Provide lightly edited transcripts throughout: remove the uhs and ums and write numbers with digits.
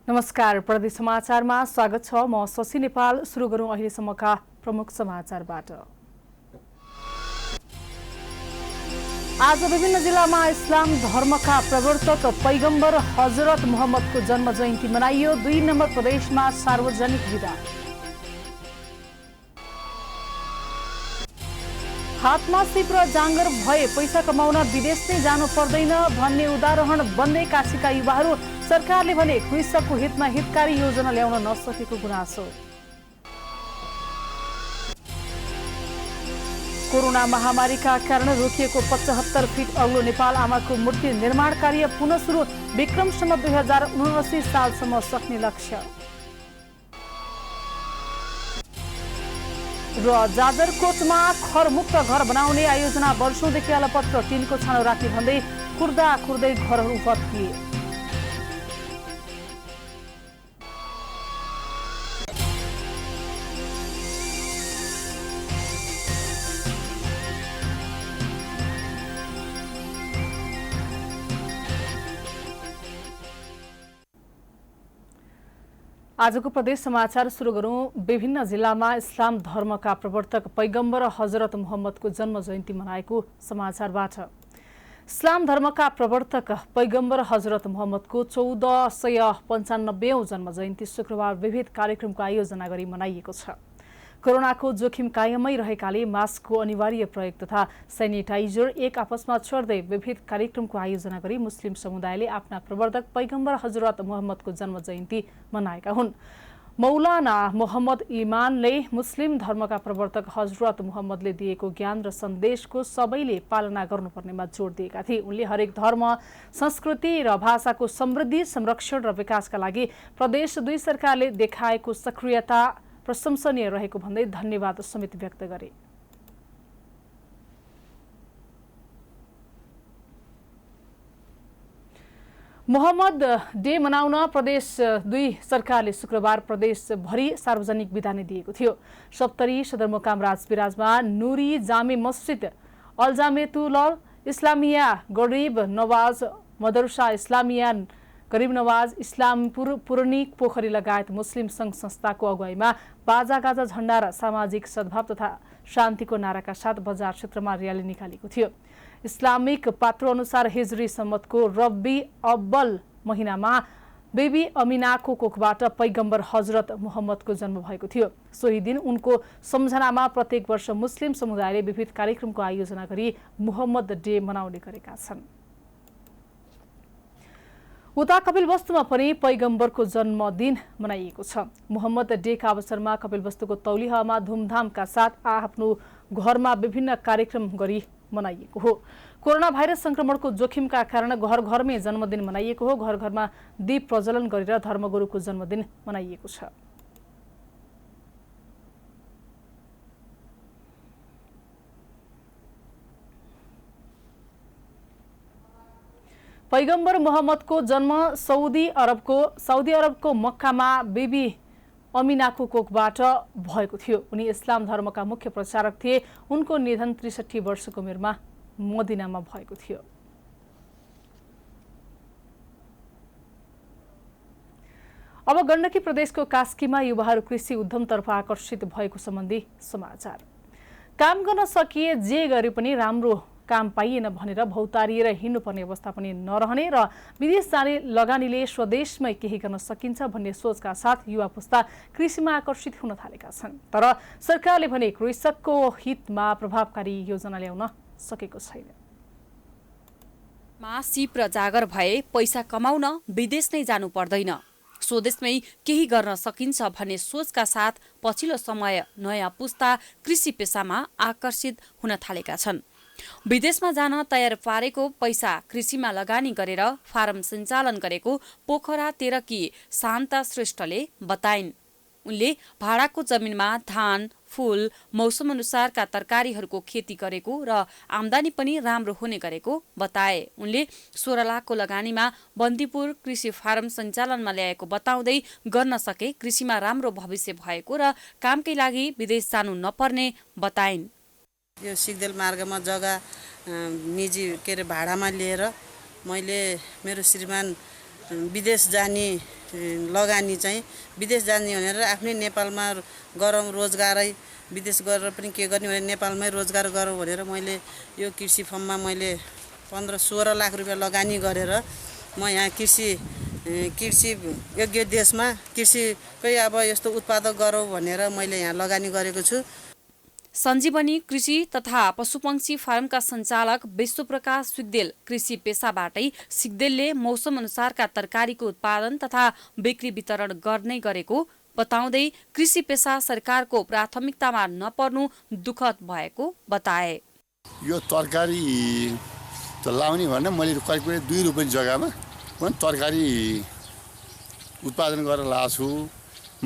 नमस्कार, प्रदेश समाचारमा स्वागत छ। म शशि नेपाल। सुरु गरौँ अहिलेसम्मका प्रमुख समाचारबाट। आज विभिन्न जिल्लामा इस्लाम धर्मका प्रवर्तक पैगम्बर हजरत मोहम्मदको जन्म जयन्ती मनाइयो। 2 नम्बर प्रदेशमा सार्वजनिक बिदा। हातमा सिप र जाँगर भए पैसा कमाउन विदेश नै जानु पर्दैन भन्ने उदाहरण बन्दै काशीका युवाहरू। सरकारले भने कृषकको हितमा हितकारी योजना ल्याउन नसकेको गुनासो। कोरोना महामारीका कारण रोकिएको 75 फिट अग्लो नेपाल आमाको मूर्ति निर्माण कार्य पुनः सुरु। विक्रमसम्म 2079 सालसम्म सक्ने लक्ष्य। र जाजरकोटमा खरमुक्त घर बनाउने आयोजना वर्षौंदेखि अलपत्र। टिनको छानो राख्ने भन्दै खुर्दै घरहरू भत्किए। आजको प्रदेश समाचार सुरु गरौँ। विभिन्न जिल्लामा इस्लाम धर्मका प्रवर्तक पैगम्बर हजरत मोहम्मदको जन्म जयन्ती मनाएको समाचारबाट। इस्लाम धर्मका प्रवर्तक पैगम्बर हजरत मोहम्मदको 1495औं जन्म जयन्ती शुक्रबार विविध कार्यक्रमको आयोजना गरी मनाइएको छ। कोरोनाको जोखिम कायमै रहेकाले मास्कको अनिवार्य प्रयोग तथा सेनिटाइजर एक आपसमा छोड्दै विविध कार्यक्रमको आयोजना गरी मुस्लिम समुदायले आफ्ना प्रवर्तक पैगम्बर हजरत मोहम्मदको जन्म जयन्ती मनाएका हुन्। मौलाना मोहम्मद इमानले मुस्लिम धर्मका प्रवर्तक हजरत मोहम्मदले दिएको ज्ञान र सन्देशको सबैले पालना गर्नुपर्नेमा जोड दिएका थिए। उनले हरेक धर्म, संस्कृति र भाषाको समृद्धि, संरक्षण र विकासका लागि प्रदेश 2 सरकारले देखाएको सक्रियता प्रशंसनीय रहेको भन्दै धन्यवाद समेत व्यक्त गरे। मोहम्मद डे मनाउन प्रदेश 2 सरकारले शुक्रबार प्रदेशभरि सार्वजनिक बिदा नै दिएको थियो। सप्तरी सदरमुकाम राजविराजमा नुरी जामे मस्जिद, अलजामेतुल इस्लामिया गरीब नवाज मदरसा इस्लामिया गरीब नवाज इस्लामपुर पुरनी पोखरी लगायत मुस्लिम संघ संस्थाको अगुवाईमा बाजागाजा झण्डा र सामाजिक सद्भाव तथा शान्तिको नाराका साथ बजार क्षेत्रमा र्याली निकालेको थियो। इस्लामिक पात्रो अनुसार हिजरी सम्मतको रब्बी अव्वल महिनामा बेबी अमिनाको कोखबाट पैगम्बर हजरत मोहम्मदको जन्म भएको थियो। सोही दिन उनको सम्झनामा प्रत्येक वर्ष मुस्लिम समुदायले विविध कार्यक्रमको आयोजना गरी मोहम्मद डे मनाउने गरेका छन्। उता कपिलवस्तुमा पनि पैगम्बरको जन्मदिन मनाइएको छ। मोहम्मद डेका अवसरमा कपिलवस्तुको तौलिहामा धुमधामका साथ आफ्नो घरमा विभिन्न कार्यक्रम गरी मनाइएको हो। कोरोना भाइरस संक्रमणको जोखिमका कारण घर घरमै जन्मदिन मनाइएको हो। घर घरमा दीप प्रज्वलन गरेर धर्मगुरुको जन्मदिन मनाइएको छ। पैगम्बर मोहम्मदको जन्म साउदी अरबको मक्कामा बेबी अमिनाको कोखबाट भएको थियो। उनी इस्लाम धर्मका मुख्य प्रचारक थिए। उनको निधन 63 वर्षको उमेरमा मदिनामा भएको थियो। अब गण्डकी प्रदेशको कास्कीमा युवाहरू कृषि उद्यमतर्फ आकर्षित भएको सम्बन्धी समाचार। काम गर्न सकिए जे गरे पनि राम्रो काम पाइएन भनेर भौतारिएर हिँड्नुपर्ने अवस्था पनि नरहने र विदेश जाने लगानीले स्वदेशमै केही गर्न सकिन्छ भन्ने सोचका साथ युवा पुस्ता कृषिमा आकर्षित हुन थालेका छन्। तर सरकारले भने कृषकको हितमा प्रभावकारी योजना ल्याउन सकेको छैन। सिप र जागर भए पैसा कमाउन विदेश नै जानु पर्दैन, स्वदेशमै केही गर्न सकिन्छ भन्ने सोचका साथ पछिल्लो समय नयाँ पुस्ता कृषि पेसामा आकर्षित हुन थालेका छन्। विदेशमा जान तयार पारेको पैसा कृषिमा लगानी गरेर फारम सञ्चालन गरेको पोखरा तेह्रकी शान्ता श्रेष्ठले बताइन्। उनले भाडाको जमिनमा धान, फूल, मौसम अनुसारका तरकारीहरूको खेती गरेको र आम्दानी पनि राम्रो हुने गरेको बताए। उनले 16 लाखको लगानीमा बन्दीपुर कृषि फारम सञ्चालनमा ल्याएको बताउँदै गर्न सके कृषिमा राम्रो भविष्य भएको र कामकै लागि विदेश जानु नपर्ने बताइन्। यो सिग्देल मार्गमा जग्गा निजी भाडामा लिएर मैले मेरो श्रीमान विदेश जाने लगानी चाहिँ विदेश जाने भनेर आफ्नै नेपालमा गरौँ रोजगारै विदेश गरेर पनि के गर्ने भने नेपालमै रोजगार गरौँ भनेर मैले यो कृषि फर्ममा मैले 15-16 लाख रुपियाँ लगानी गरेर म यहाँ कृषि योग्य देशमा कृषिकै अब यस्तो उत्पादक गरौँ भनेर मैले यहाँ लगानी गरेको छु। सञ्जीवनी कृषि तथा पशुपक्षी फार्मका सञ्चालक विश्वप्रकाश सिग्देल कृषि पेसाबाटै सिग्देलले मौसम अनुसारका तरकारीको उत्पादन तथा बिक्री वितरण गर्ने गरेको बताउँदै कृषि पेसा सरकारको प्राथमिकतामा नपर्नु दुःखद भएको बताए। यो तरकारी त लाउने भने मैले करिब 2 रुपियाँ जग्गामा पनि तरकारी उत्पादन गरेर ल्याएको छु।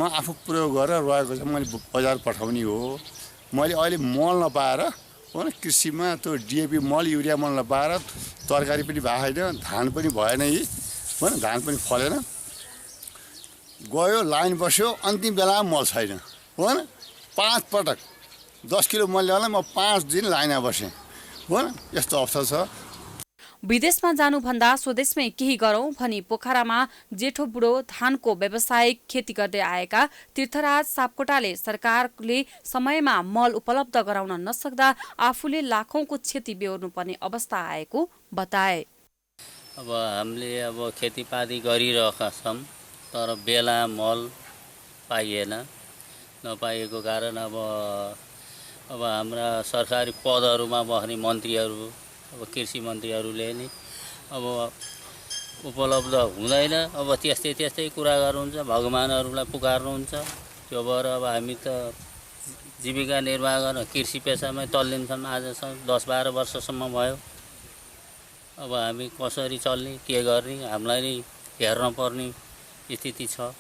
म आफू प्रयोग गरेर रहेको छ, मैले बजार पठाउने हो। मैले अहिले मल नपाएर कृषिमा त्यो डिएपी मल युरिया मल नपाएर तरकारी पनि भएको छैन, धान पनि भएन, धान पनि फलेन, गयो लाइन बस्यो, अन्तिम बेलामा मल छैन। 5 पटक 10 किलो मल ल्याउन म 5 दिन लाइनमा बसेँ। यस्तो अवस्था छ। विदेशमा जानुभन्दा स्वदेशमै केही गरौँ भनी पोखरामा जेठो बुढो धानको व्यावसायिक खेती गर्दै आएका तीर्थराज सापकोटाले सरकारले समयमा मल उपलब्ध गराउन नसक्दा आफूले लाखौंको क्षति बेहोर्नु पर्ने अवस्था आएको बताए। अब हामीले खेतीपाती गरिरहेका छौँ, तर बेला मल पाइएन। नपाइएको कारण अब हाम्रा सरकारी पदहरूमा बस्ने मन्त्रीहरू, कृषि मन्त्रीहरूले नि उपलब्ध हुँदैन। त्यस्तै कुरा गर्नुहुन्छ, भगवानहरूलाई पुकार्नुहुन्छ। त्यो भएर हामी त जीविका निर्वाह गर्न कृषि पेसामै तल्लिन छौँ। आजसम्म 10-12 वर्षसम्म भयो। हामी कसरी चल्ने, के गर्ने, हामीलाई नै हेर्न पर्ने स्थिति छ।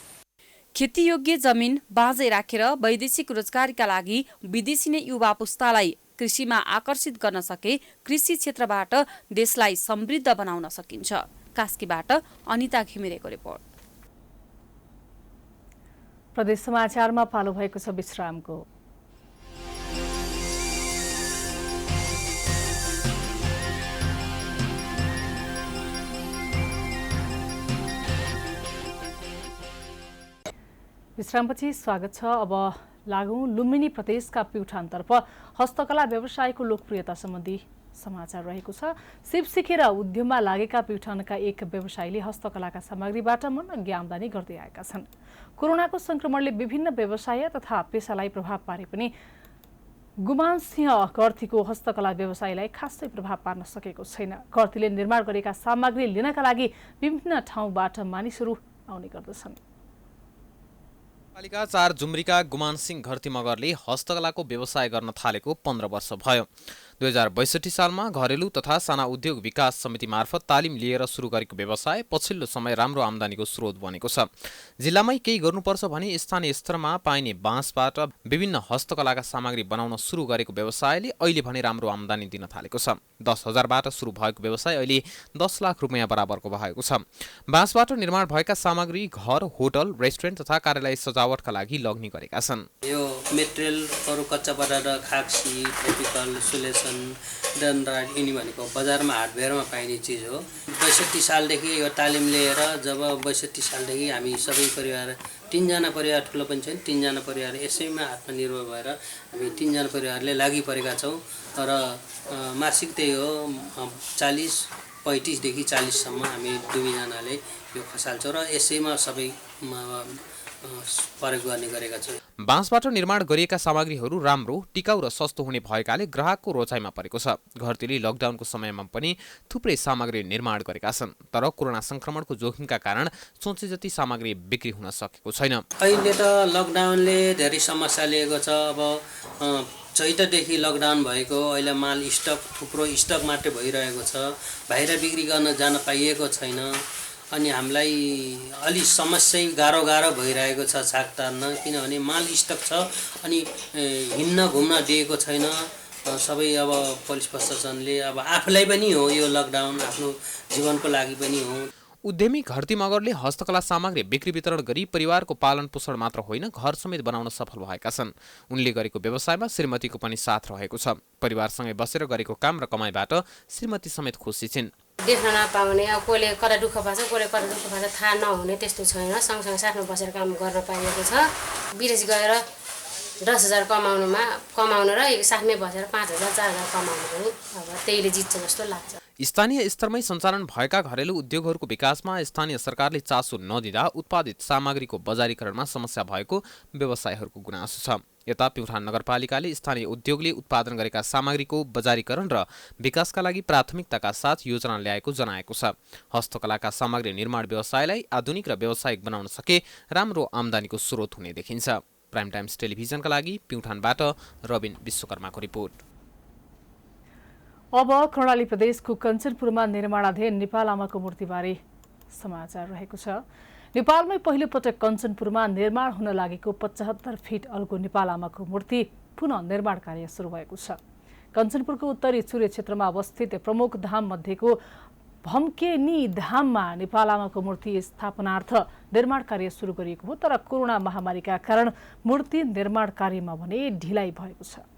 खेतीयोग्य जमिन बाँझै राखेर वैदेशिक रोजगारीका लागि विदेशी नै युवा पुस्तालाई कृषिमा आकर्षित गर्न सके कृषि क्षेत्रबाट देशलाई समृद्ध बनाउन सकिन्छ। कास्कीबाट अनिता घिमिरेको रिपोर्ट। प्रदेश समाचारमा पालो भएको छ विश्रामको। विश्रामपछि स्वागत छ। अब लागौं लुम्बिनी प्रदेशका प्युठानतर्फ हस्तकला व्यवसायको लोकप्रियता सम्बन्धी समाचार रहेको छ। सिप सिकेर उद्यममा लागेका प्युठानका एक व्यवसायीले हस्तकलाका सामग्रीबाट मनग्गे आमदानी गर्दै आएका छन्। कोरोनाको संक्रमणले विभिन्न व्यवसाय तथा पेसालाई प्रभाव पारे पनि गुमान सिंह गर्थीको हस्तकला व्यवसायलाई खासै प्रभाव पार्न सकेको छैन। गर्थीले निर्माण गरेका सामग्री लिनका लागि विभिन्न ठाउँबाट मानिसहरू आउने गर्दछन्। पालिका 4 जुम्रीका गुमान सिंह घरती मगरले हस्तकलाको व्यवसाय गर्न थालेको 15 वर्ष भयो। 2062 सालमा घरेलु तथा साना उद्योग विकास समिति मार्फत तालिम लिएर सुरु गरेको व्यवसाय पछिल्लो समय राम्रो आमदानीको स्रोत बनेको छ। जिल्लामै केही गर्नुपर्छ भने स्थानीय स्तरमा पाइने बाँसबाट विभिन्न हस्तकलाका सामग्री बनाउन सुरु गरेको व्यवसायले अहिले भने राम्रो आमदानी दिन थालेको छ। 10,000 बाट सुरु भएको व्यवसाय अहिले 10 लाख रुपैयाँ बराबरको भएको छ। बाँसबाट निर्माण भएका सामग्री घर, होटल, रेस्टुरेन्ट तथा कार्यालय सजावटका लागि लग्ने गरेका छन्। यो मेटेरियलहरू कच्चा पटाएर खाक्सी, ट्रोपिकल, सुलेसन, डनराड यिनी भनेको बजारमा हार्डवेयरमा पाइने चिज हो। 62 सालदेखि यो तालिम लिएर जब 62 सालदेखि हामी सबै परिवार 3 जना परिवार ठुलो पनि छन्, 3 जना परिवार यसैमा आत्मनिर्भर भएर हामी 3 जना परिवारले लागि परेका छौँ। र मासिक त्यही हो 35 देखि 40 सम्म हामी दुवैजनाले यो खसाल्छौँ र यसैमा सबै प्रयोग गर्ने गरेका छौँ। बाँसबाट निर्माण गरिएका सामग्रीहरू राम्रो, टिकाउ र सस्तो हुने भएकाले ग्राहकको रोचाइमा परेको छ। घरतीले लकडाउनको समयमा पनि थुप्रै सामग्री निर्माण गरेका छन्, तर कोरोना संक्रमणको जोखिमका कारण सोचे जति सामग्री बिक्री हुन सकेको छैन। अहिले त लकडाउनले धेरै समस्या लिएको छ। अब चैतदेखि लकडाउन भएको, अहिले माल स्टक थुप्रो स्टक मात्रै भइरहेको छ, बाहिर बिक्री गर्न जान पाइएको छैन। अनि हामीलाई अलि समस्या गाह्रो भइरहेको छ छाक तार्न, किनभने माल स्टक छ अनि हिँड्न घुम्न दिएको छैन सबै। अब पुलिस प्रशासनले अब आफूलाई पनि हो यो लकडाउन, आफ्नो जीवनको लागि पनि हो। उद्यमी घरती मगरले हस्तकला सामग्री बिक्री वितरण गरी परिवारको पालन पोषण मात्र होइन, घर समेत बनाउन सफल भएका छन्। उनले गरेको व्यवसायमा श्रीमतीको पनि साथ रहेको छ। परिवारसँगै बसेर गरेको काम र कमाइबाट श्रीमती समेत खुसी छिन्। देख्न नपाउने, अब कसले कता दुःख पाएको छ कसले कता दुःख पाएको छ थाहा नहुने त्यस्तो छैन। सँगसँगै साथमा बसेर काम गर्न पाइएको छ। विदेश गएर 10,000 कमाउनु र साथमै बसेर 5,000 4,000 कमाउनु पनि अब त्यहीले जित्छ जस्तो लाग्छ। स्थानीय स्तरमै सञ्चालन भएका घरेलु उद्योगहरूको विकासमा स्थानीय सरकारले चासो नदिँदा उत्पादित सामग्रीको बजारीकरणमा समस्या भएको व्यवसायीहरूको गुनासो छ। यता प्युठान नगरपालिकाले स्थानीय उद्योगले उत्पादन गरेका सामग्रीको बजारीकरण र विकासका लागि प्राथमिकताका साथ योजना ल्याएको जनाएको छ। हस्तकलाका सामग्री निर्माण व्यवसायलाई आधुनिक र व्यावसायिक बनाउन सके राम्रो आम्दानीको स्रोत हुने देखिन्छ। प्राइम टाइम्स टेलिभिजनका लागि प्युठानबाट रबिन विश्वकर्माको रिपोर्ट। अब कर्णाली प्रदेशको कञ्चनपुरमा निर्माणाधीन नेपाल आमाको मूर्तिबारे समाचार रहेको छ। नेपालमै पहिलो पटक कञ्चनपुरमा निर्माण हुन लागेको 75 फिट अल्गो नेपाल आमाको मूर्ति पुनः निर्माण कार्य सुरु भएको छ। कञ्चनपुरको उत्तरी सूर्य क्षेत्रमा अवस्थित प्रमुख धाम मध्येको भम्केनी धाममा नेपाल आमाको मूर्ति स्थापनार्थ निर्माण कार्य सुरु गरिएको हो। तर कोरोना महामारीका कारण मूर्ति निर्माण कार्यमा भने ढिलाइ भएको छ।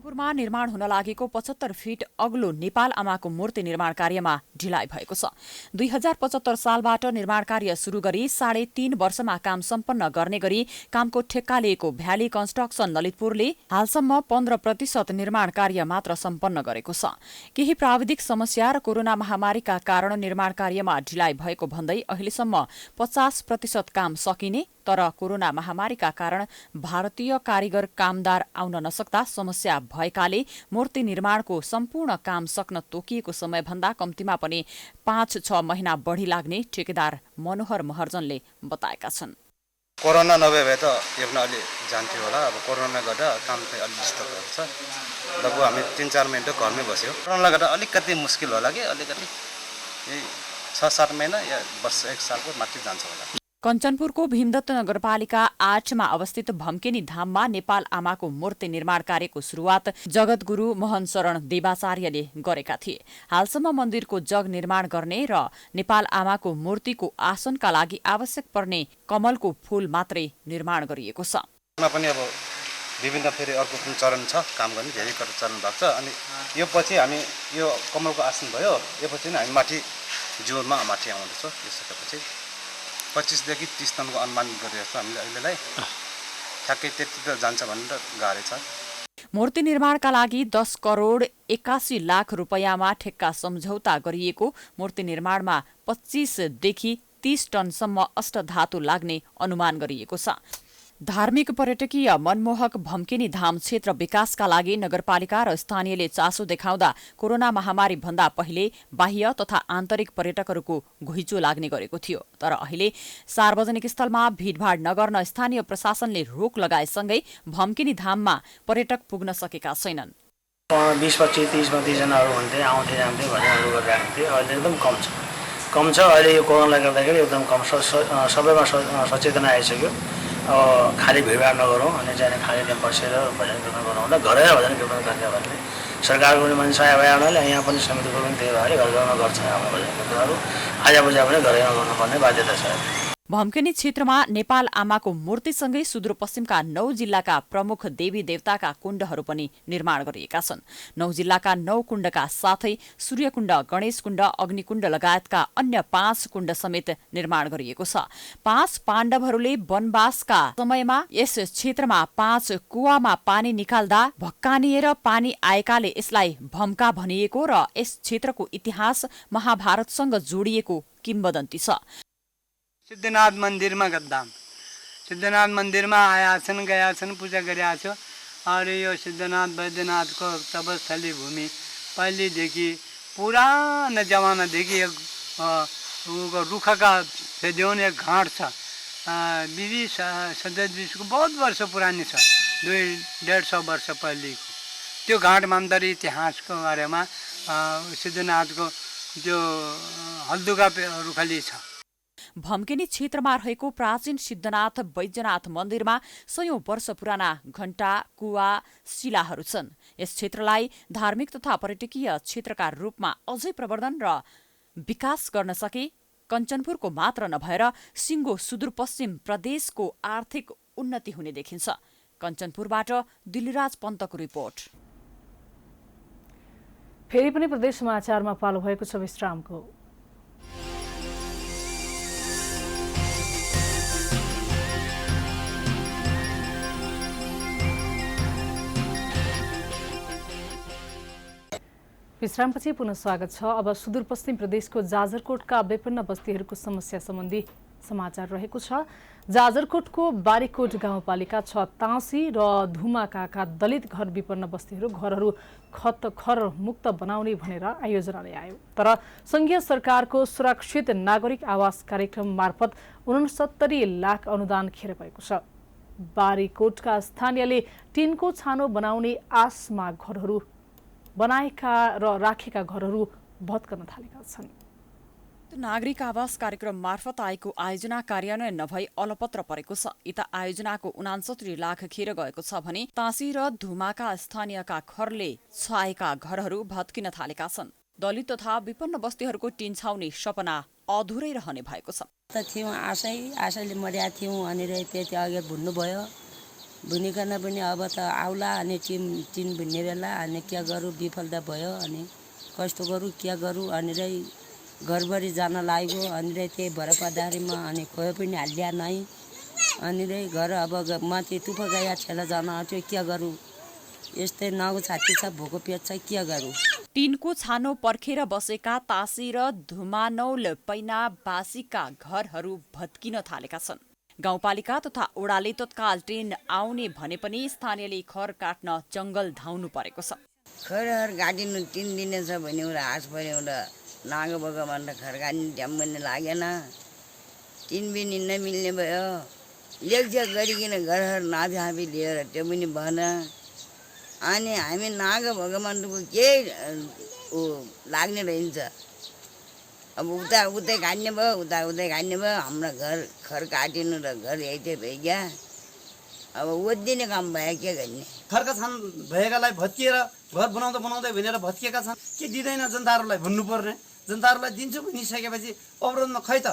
कञ्चनपुरमा निर्माण हुन लागेको 75 फिट अग्लो नेपाल आमाको मूर्ति निर्माण कार्यमा ढिलाइ भएको छ। 2075 सालबाट निर्माण कार्य सुरु गरी 3.5 वर्षमा काम सम्पन्न गर्ने गरी कामको ठेक्का लिएको भ्याली कन्स्ट्रक्सन ललितपुरले हालसम्म 15% निर्माण कार्य मात्र सम्पन्न गरेको छ। केही प्राविधिक समस्या र कोरोना महामारीका कारण निर्माण कार्यमा ढिलाइ भएको भन्दै अहिलेसम्म 50% काम सकिने, तर कोरोना महामारीका कारण भारतीय कारिगर कामदार आउन नसक्दा समस्या भएकाले मूर्ति निर्माणको सम्पूर्ण काम सक्न तोकिएको समयभन्दा कम्तीमा पनि 5-6 महिना बढी लाग्ने ठेकेदार मनोहर महर्जनले बताएका छन्। कोरोना नभए भए त यो पनि अलि जान्थ्यो होला। अब कोरोना गर्दा काम चाहिँ अलि डिस्टर्ब भएको छ। लगभग हामी 3-4 महिना घरमै बस्यो। कोरोना गर्दा अलिकति मुस्किल होला कि अलिकति यही 6-7 महिना या वर्ष 1 सालको माथि जान्छ होला। कञ्चनपुरको भीमदत्त नगरपालिका 8 मा अवस्थित भम्केनी धाममा नेपाल आमाको मूर्ति निर्माण कार्यको सुरुवात जगतगुरु मोहन शरण देवाचार्यले गरेका थिए। हालसम्म मन्दिरको जग निर्माण गर्ने र नेपाल आमाको मूर्तिको आसनका लागि आवश्यक पर्ने कमलको फूल मात्रै निर्माण गरिएको छ। पनि अब विभिन्न फेरि अर्को पनि चरण छ, काम गर्ने धेरै चरण भएको छ। अनि यो पछि हामी यो कमलको आसन भयो, यो पछि हामी माथि जोरमा माथि आउँदैछौँ। यसपछि 25 देखि 30 टनको अनुमान गरिरहेको छ हामीले अहिलेलाई। ठ्याक्कै त्यति त जान्छ भनेर गाह्रै छ। मूर्ति निर्माणका लागि 10 करोड 81 लाख रुपैयाँमा ठेक्का सम्झौता गरिएको मूर्ति निर्माणमा 25 देखि 30 टनसम्म अष्टधातु लाग्ने अनुमान गरिएको छ। धार्मिक पर्यटकीय मनमोहक भम्केनी धाम क्षेत्र विकासका लागि नगरपालिका र स्थानीयले चासो देखाउँदा कोरोना महामारी भन्दा पहिले बाह्य तथा आन्तरिक पर्यटकहरूको घुइँचो लाग्ने गरेको थियो। तर अहिले सार्वजनिक स्थलमा भीड़भाड़ नगर्न स्थानीय प्रशासनले रोक लगाएसँगै भम्केनी धाममा पर्यटक पुग्न सकेका छैनन्। 20-25-30 जनाहरू हुन्थे, आउँथे जान्थे, भजनहरू गरिरहेको थिए। अहिले एकदम कम छ। अहिले यो कोरोनाले गर्दाखेरि एकदम कम छ। सबैमा सचेतना आइसक्यो। खाली भिडभाड नगरौँ अनि चाहिँ खाली त्यहाँ बसेर भजन कीर्तन गरौँ न, घरै भजन कीर्तन गर्ने भन्ने सरकारको पनि मान्छे सहाय भए हुनाले यहाँ पनि समितिको पनि त्यही भएर घर घरमा गर्छ। हाम्रो भजन कीर्तनहरू आजापूजा पनि घरैमा गर्नुपर्ने बाध्यता छ। भम्केनी क्षेत्रमा नेपाल आमाको मूर्तिसँगै सुदूरपश्चिमका 9 जिल्लाका प्रमुख देवी देवताका कुण्डहरू पनि निर्माण गरिएका छन्। 9 जिल्लाका 9 कुण्डका साथै सूर्यकुण्ड, गणेश कुण्ड, अग्निकुण्ड लगायतका अन्य 5 कुण्ड समेत निर्माण गरिएको छ। 5 पाण्डवहरूले वनवासका समयमा यस क्षेत्रमा 5 कुवामा पानी निकाल्दा भक्कानिएर पानी आएकाले यसलाई भम्का भनिएको र यस क्षेत्रको इतिहास महाभारतसँग जोडिएको किम्वदन्ती छ। सिद्धनाथ मन्दिरमा गद्दाम सिद्धनाथ मन्दिरमा आया छन्, गया छन्, पूजा गरेका छ। अरे यो सिद्धनाथ वैद्यनाथको तपस्थली भूमि पहिलेदेखि पुरानो जमानादेखि एक रुखका फेद्यौन एक घाट छ। विधि सदस्यको बहुत वर्ष पुरानी छ, 200-150 वर्ष पहिलेको। त्यो घाट मान्दरी इतिहासको बारेमा सिद्धनाथको त्यो हल्दुका रुखली छ। भम्केनी क्षेत्रमा रहेको प्राचीन सिद्धनाथ वैद्यनाथ मन्दिरमा 100औं वर्ष पुराना घण्टा, कुवा, शिलाहरू छन्। यस क्षेत्रलाई धार्मिक तथा पर्यटकीय क्षेत्रका रूपमा अझै प्रवर्धन र विकास गर्न सके कञ्चनपुरको मात्र नभएर सिङ्गो सुदूरपश्चिम प्रदेशको आर्थिक उन्नति हुने देखिन्छ। कञ्चनपुरबाट दिल्लीराज पन्तको रिपोर्ट। फेरि पनि प्रदेश समाचारमा पालो भएको छ विश्रामको। विश्रामपछि पुनः स्वागत छ। अब सुदूरपश्चिम प्रदेशको जाजरकोटका विपन्न बस्तीहरूको समस्या सम्बन्धी समाचार रहेको छ। जाजरकोटको बारीकोट गाउँपालिका 6 ताँसी र धुमाकाका दलित घर विपन्न बस्तीहरू घरहरू खर मुक्त बनाउने भनेर आयोजना ल्यायो। तर संघीय सरकारको सुरक्षित नागरिक आवास कार्यक्रम मार्फत 69 लाख अनुदान खेर गएको छ। बारीकोटका स्थानीयले टिनको छानो बनाउने आशमा घरहरू बनाएका र राखेका घरहरू भत्कन थालेका छन्। नागरिक आवास कार्यक्रम मार्फत आएको आयोजना कार्यान्वयन नभई अलपत्र परेको छ। यता आयोजनाको 69 लाख खेर गएको छ भने ताँसी र धुमाका स्थानीयका घरले छाएका घरहरू भत्किन थालेका छन्। दलित तथा विपन्न बस्तीहरूको टिन छाउने सपना अधुरै रहने भएको छ। थियौँ आशैले मर्या थियौँ अनि त्यति अघि भुन्नुभयो। भुनिकन पनि अब त आउला अनि टिन भुन्ने बेला अनि क्या गरौँ विफलता भयो अनि कस्तो गरौँ क्या गरौँ अनि घरभरि जान लाग्यो अनि त्यही भएर पदारीमा अनि खोयो पनि हालिया नै अनि घर अब माथि टुप्पो गया छेला जान आउँथ्यो क्या गरौँ यस्तै नाउ छाती छ भोको पेट छ क्या गरौँ। टिनको छानो पर्खेर बसेका ताँसी र धुमानौल पैना बासीका घरहरू भत्किन थालेका छन्। गाउँपालिका तथा ओडाले तत्काल टिन आउने भने पनि स्थानीयले खर काट्न जंगल धाउनु परेको छ। खर गाडिनु टिन दिनेछ भने एउटा हाँस पऱ्यो एउटा नागो भगवान त खर गाड्ने ड्याम पनि लागेन टिन पनि नमिल्ने भयो। लेखझेक गरिकन घरहरू नाभी लिएर त्यो पनि भएन अनि हामी नाग भगवानको केही लाग्ने रहन्छ। अब उतै गाड्ने भयो उतै गाड्ने भयो। हाम्रो घर खर काटिनु र घर यही भइगया। अब ओदिने काम भयो के गर्ने। खरका छन् भएकालाई भत्किएर घर बनाउँदै भनेर भत्किएका छन्। के दिँदैन जनताहरूलाई भन्नुपर्ने। जनताहरूलाई दिन्छु भनिसकेपछि अवरोधमा खै त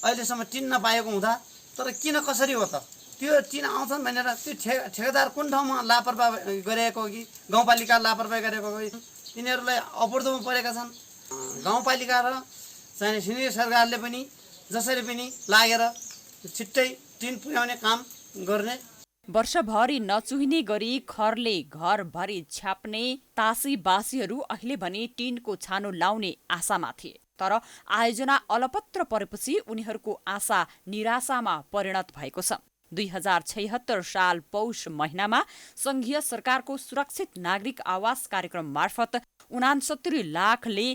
अहिलेसम्म टिन नपाएको हुँदा तर किन कसरी हो त त्यो टिन आउँछन् भनेर त्यो ठेकेदार कुन ठाउँमा लापरवाही गरेको कि गाउँपालिका लापरवाही गरेको कि तिनीहरूलाई अपुर्दोमा परेका छन्। गाउँपालिका र चाहिँ सिनियर सरकारले पनि जसरी पनि लागेर छिट्टै टिन पुर्याउने काम गर्ने। वर्षभरि नचुहिने गरी खरले घरभरि छ्याप्ने तासीबासीहरू अहिले भने टिनको छानो लाउने आशामा थिए। तर आयोजना अलपत्र परेपछि उनीहरूको आशा निराशामा परिणत भएको छ। 2076 साल पौष महिनामा संघीय सरकारको सुरक्षित नागरिक आवास कार्यक्रम मार्फत 69 लाखले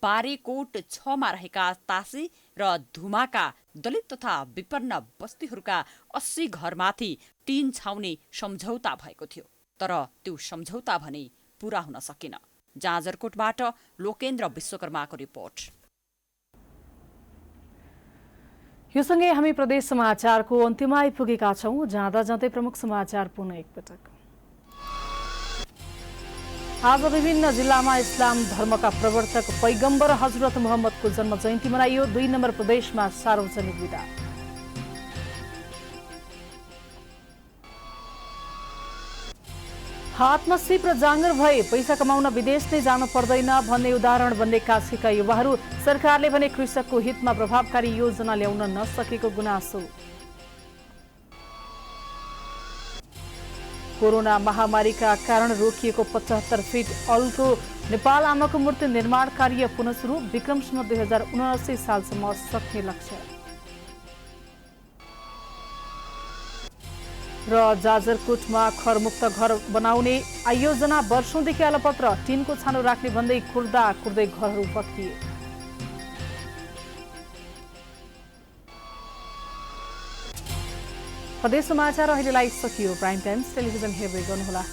बारीकोट 6 मा रहेका तासी र धुमाका दलित तथा विपन्न बस्तीहरूका 80 घरमाथि टिन छाउने सम्झौता भएको थियो। तर त्यो सम्झौता भने पूरा हुन सकेन। जाजरकोटबाट लोकेन्द्र विश्वकर्माको रिपोर्ट। यो सँगै हामी प्रदेश समाचारको अन्त्यमा आइपुगेका छौं। जाँदा जाँदै प्रमुख समाचार पुनः एकपटक। आज विभिन्न जिल्लामा इस्लाम धर्मका प्रवर्तक पैगम्बर हजरत मोहम्मदको जन्म जयन्ती मनाइयो। 2 नम्बर प्रदेशमा सार्वजनिक विदा। हात नसीब र जाँगर भए पैसा कमाउन विदेश नै जानु पर्दैन भन्ने उदाहरण बन्ने काशीका युवाहरू। सरकारले भने कृषकको हितमा प्रभावकारी योजना ल्याउन नसकेको गुनासो। कोरोना महामारीका कारण रोकिएको 75 फिट अल्टो नेपाल आमाको मूर्ति निर्माण कार्य पुनः सुरु। विक्रमसँग 2079 सालसम्म सक्ने लक्ष्य। र जाजरकोटमा खरमुक्त घर बनाउने आयोजना वर्षौंदेखि अलपत्र। टिनको छानो राख्ने भन्दै कुर्दै घरहरू भत्किए। प्रदेश समाचार अहिलेलाई सकियो। प्राइम टाइम्स टेलिभिजन हेर्दै गर्नुहोला।